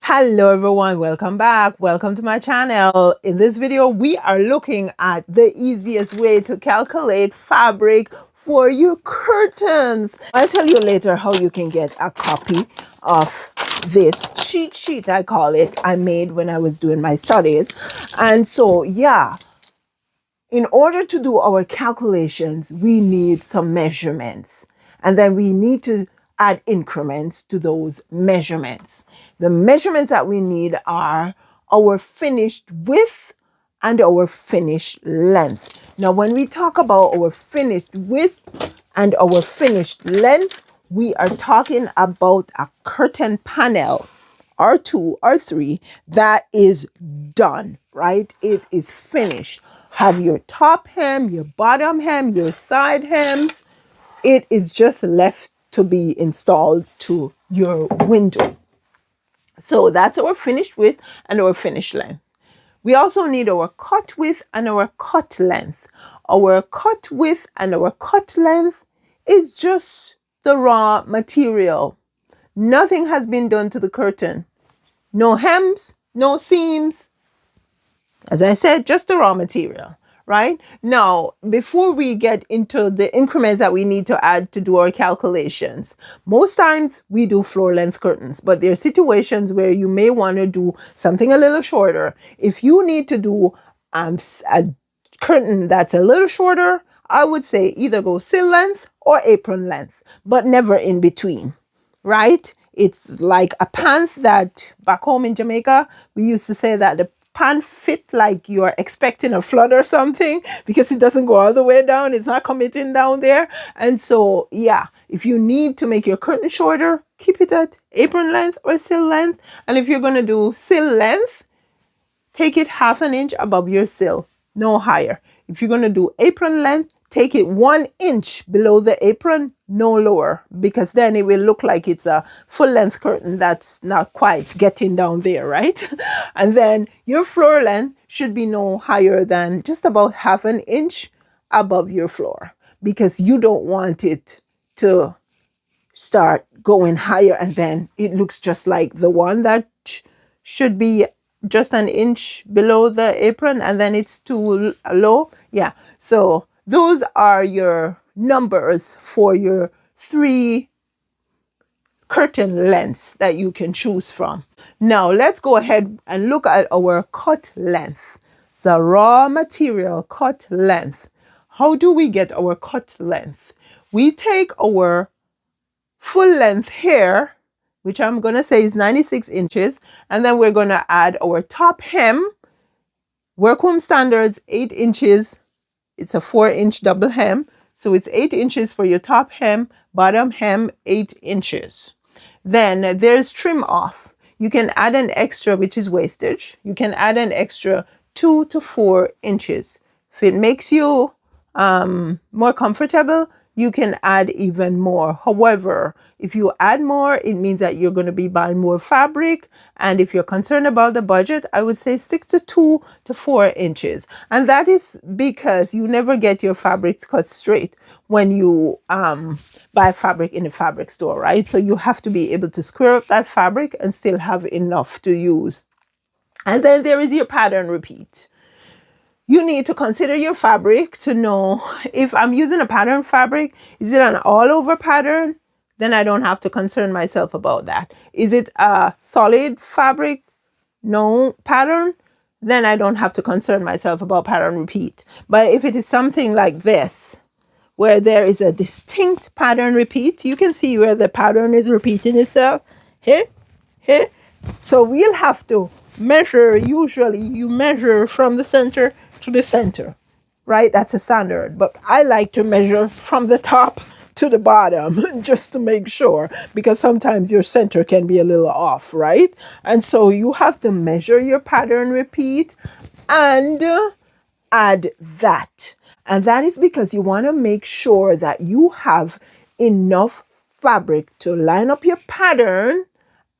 Hello everyone, welcome back. Welcome to my channel. In this video, we are looking at the easiest way to calculate fabric for your curtains. I'll tell you later how you can get a copy of this cheat sheet, I call it, I made when I was doing my studies. And so, yeah, in order to do our calculations, we need some measurements. And then we need to add increments to those measurements. The measurements that we need are our finished width and our finished length. Now, when we talk about our finished width and our finished length, we are talking about a curtain panel or two or three that is done, right? It is finished. Have your top hem, your bottom hem, your side hems. It is just left to be installed to your window. So that's our finished width and our finished length. We also need our cut width and our cut length. Our cut width and our cut length is just the raw material. Nothing has been done to the curtain. No hems, no seams. As I said, just the raw material, right? Now, before we get into the increments that we need to add to do our calculations, most times we do floor length curtains, but there are situations where you may want to do something a little shorter. If you need to do a curtain that's a little shorter, I would say either go sill length or apron length, but never in between, right? It's like a pants that back home in Jamaica, we used to say that the pants fit like you're expecting a flood or something because it doesn't go all the way down. It's not committing down there. And so, yeah, if you need to make your curtain shorter, keep it at apron length or sill length. And if you're going to do sill length, take it 1/2 inch above your sill, no higher. If you're going to do apron length, take it 1 inch below the apron, no lower, because then it will look like it's a full length curtain that's not quite getting down there, right? And then your floor length should be no higher than just about 1/2 inch above your floor, because you don't want it to start going higher and then it looks just like the one that should be just 1 inch below the apron and then it's too low. Yeah, so those are your numbers for your 3 curtain lengths that you can choose from. Now let's go ahead and look at our cut length, the raw material cut length. How do we get our cut length? We take our full length here, which I'm going to say is 96 inches, and then we're going to add our top hem, workroom standards 8 inches. It's a 4-inch double hem, so it's 8 inches for your top hem, bottom hem 8 inches. Then there's trim off. You can add an extra, which is wastage. You can add an extra 2 to 4 inches. If it makes you more comfortable, you can add even more. However, if you add more, it means that you're going to be buying more fabric. And if you're concerned about the budget, I would say stick to 2 to 4 inches. And that is because you never get your fabrics cut straight when you buy fabric in a fabric store, right? So you have to be able to square up that fabric and still have enough to use. And then there is your pattern repeat. You need to consider your fabric to know if I'm using a pattern fabric, is it an all over pattern? Then I don't have to concern myself about that. Is it a solid fabric, no pattern? Then I don't have to concern myself about pattern repeat. But if it is something like this, where there is a distinct pattern repeat, you can see where the pattern is repeating itself. Here, here. So we'll have to measure. Usually you measure from the center to the center, right? That's a standard, but I like to measure from the top to the bottom just to make sure, because sometimes your center can be a little off, right? And so you have to measure your pattern repeat and add that. And that is because you want to make sure that you have enough fabric to line up your pattern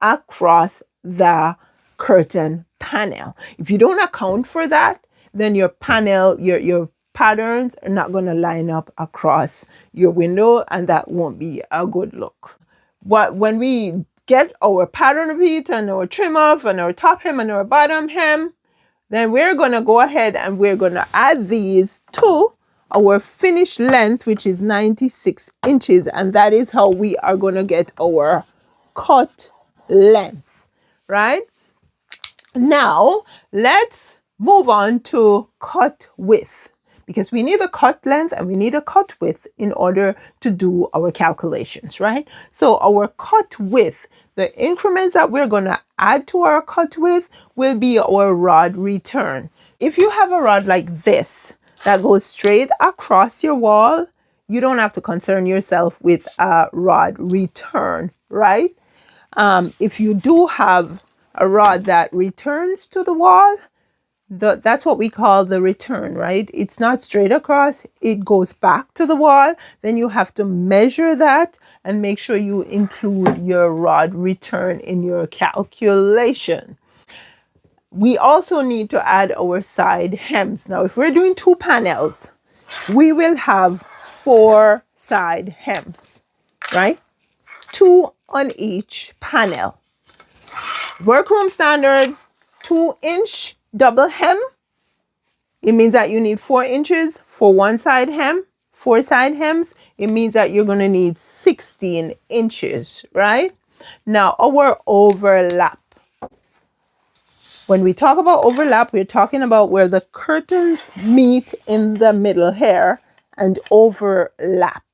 across the curtain panel. If you don't account for that, then your panel, your patterns are not going to line up across your window, and that won't be a good look. When we get our pattern repeat and our trim off and our top hem and our bottom hem, then we're going to go ahead and we're going to add these to our finished length, which is 96 inches. And that is how we are going to get our cut length, right? Now, let's move on to cut width, because we need a cut length and we need a cut width in order to do our calculations, right? So our cut width, the increments that we're going to add to our cut width will be our rod return. If you have a rod like this that goes straight across your wall, you don't have to concern yourself with a rod return, right? If you do have a rod that returns to the wall, that's what we call the return, right? It's not straight across, it goes back to the wall. Then you have to measure that and make sure you include your rod return in your calculation. We also need to add our side hems. Now, if we're doing 2 panels, we will have 4 side hems, right? 2 on each panel. Workroom standard, 2-inch double hem. It means that you need 4 inches for one side hem, 4 side hems. It means that you're going to need 16 inches, right? Now, our overlap. When we talk about overlap, we're talking about where the curtains meet in the middle here and overlap.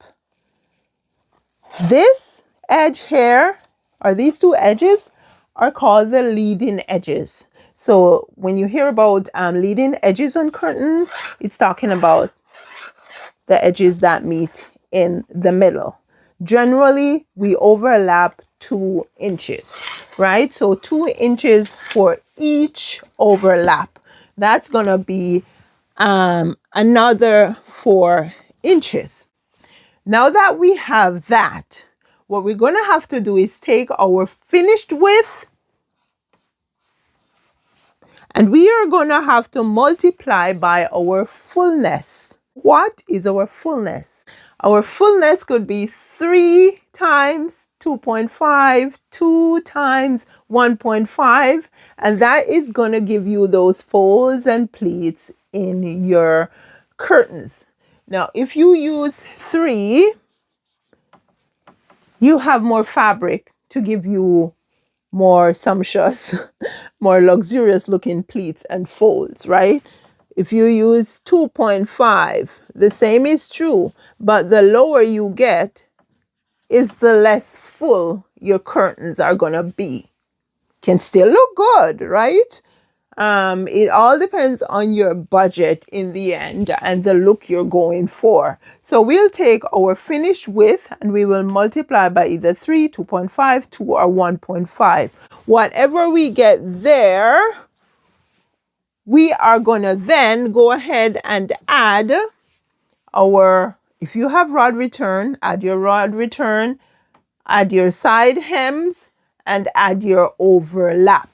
This edge here, or these 2 edges, are called the leading edges. So when you hear about leading edges on curtains, it's talking about the edges that meet in the middle. Generally, we overlap 2 inches, right? So 2 inches for each overlap. That's going to be another 4 inches. Now that we have that, what we're going to have to do is take our finished width and we are going to have to multiply by our fullness. What is our fullness? Our fullness could be 3 times 2.5, 2 times 1.5, and that is going to give you those folds and pleats in your curtains. Now, if you use 3, you have more fabric to give you more sumptuous, more luxurious looking pleats and folds, right? If you use 2.5, the same is true, but the lower you get is the less full your curtains are going to be. Can still look good, right? It all depends on your budget in the end and the look you're going for. So we'll take our finished width and we will multiply by either 3, 2.5, 2, or 1.5. Whatever we get there, we are going to then go ahead and add our, if you have rod return, add your rod return, add your side hems, and add your overlap.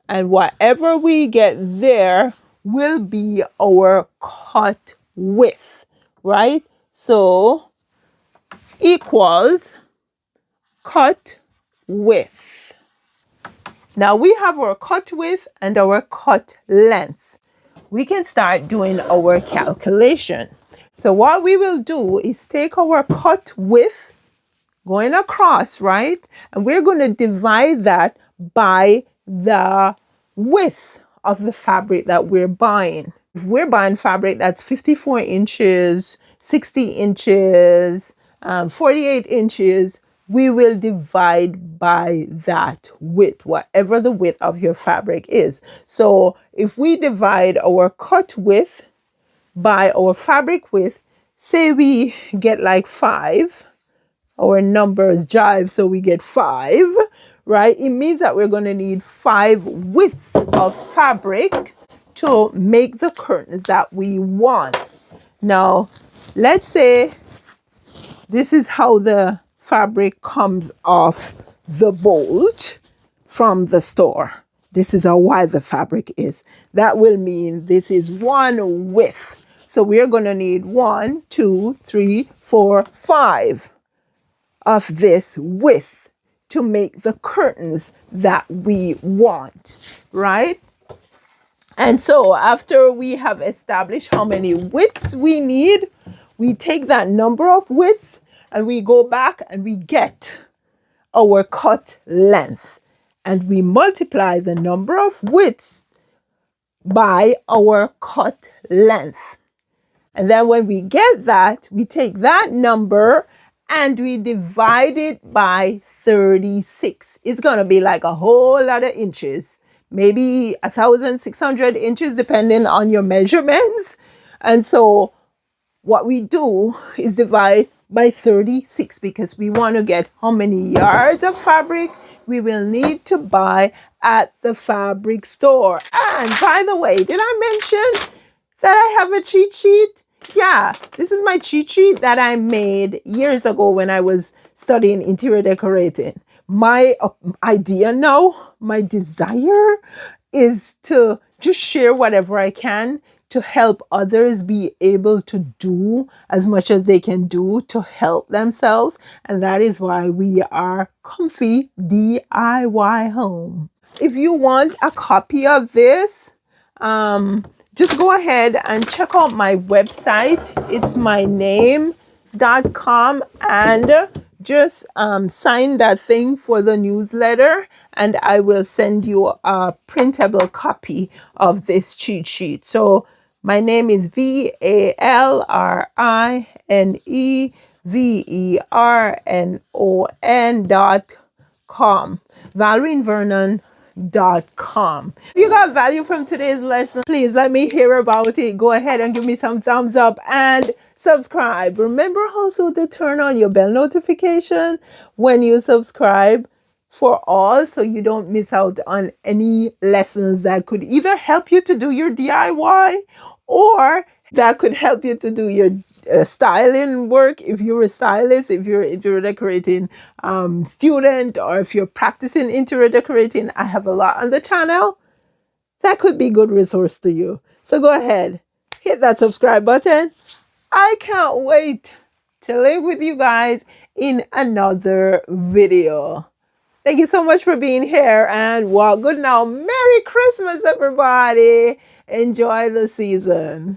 And whatever we get there will be our cut width, right? So equals cut width. Now we have our cut width and our cut length. We can start doing our calculation. So what we will do is take our cut width going across, right? And we're going to divide that by the width of the fabric that we're buying. If we're buying fabric that's 54 inches, 60 inches, 48 inches, we will divide by that width, whatever the width of your fabric is. So if we divide our cut width by our fabric width, say we get like 5, our numbers jive, so we get 5, right? It means that we're going to need 5 widths of fabric to make the curtains that we want. Now, let's say this is how the fabric comes off the bolt from the store. This is how wide the fabric is. That will mean this is 1 width. So we're going to need 1, 2, 3, 4, 5 of this width to make the curtains that we want, right? And so after we have established how many widths we need, we take that number of widths and we go back and we get our cut length. And we multiply the number of widths by our cut length. And then when we get that, we take that number and we divide it by 36. It's going to be like a whole lot of inches, maybe 1,600 inches, depending on your measurements. And so what we do is divide by 36 because we want to get how many yards of fabric we will need to buy at the fabric store. And by the way, did I mention that I have a cheat sheet? Yeah, this is my cheat sheet that I made years ago when I was studying interior decorating. My idea now, my desire is to just share whatever I can to help others be able to do as much as they can do to help themselves. And that is why we are Comfy DIY Home. If you want a copy of this, just go ahead and check out my website. It's myname.com, and just sign that thing for the newsletter, and I will send you a printable copy of this cheat sheet. So my name is VALRINEVERNON.com. ValrineVernon.com. If you got value from today's lesson, please let me hear about it. Go ahead and give me some thumbs up and subscribe. Remember also to turn on your bell notification when you subscribe for all, so you don't miss out on any lessons that could either help you to do your DIY or that could help you to do your styling work. If you're a stylist, if you're interior decorating student, or if you're practicing interior decorating, I have a lot on the channel that could be good resource to you. So go ahead, hit that subscribe button. I can't wait to link with you guys in another video. Thank you so much for being here, and walk good now. Merry Christmas, everybody. Enjoy the season.